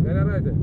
വരാറായിട്ട്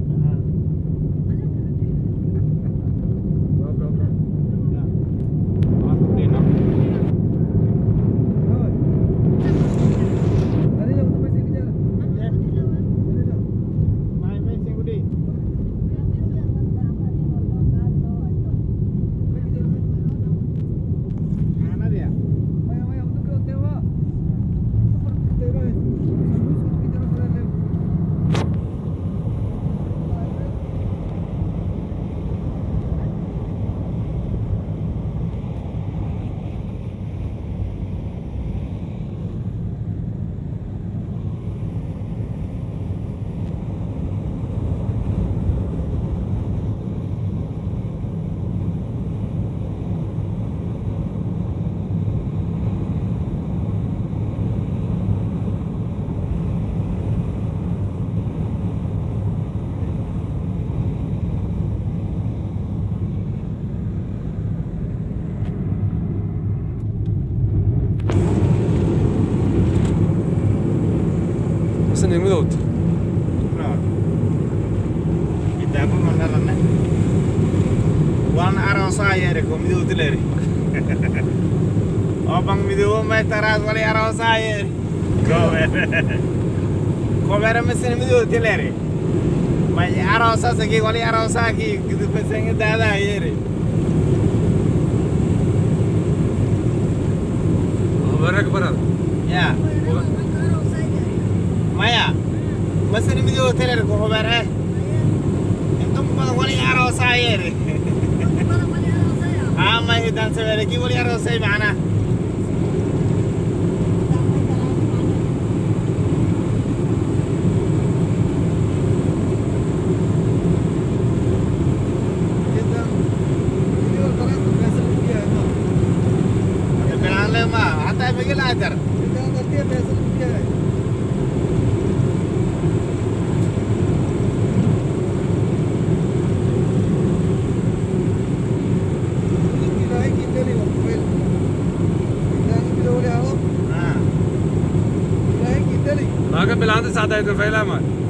بس اني مدوت Kita pun mana mana. Wan arang saya dek, kau midu tu lari. Abang midu, मैं teras वाले arang saya. Kau mesin midu tu lari. मैं arang saya segi वाले arang saya ki, gitu pesengnya dah ya re. وراك برا Ya. Maya, mesin midu tu lari kau berah. Entum pada वाले arang saya re. मैं इधर से मेरे की बोली यार सही माना बिलान ले माँ आता है बिगल आकर ما قبل عندي ساعة يدفع لها ما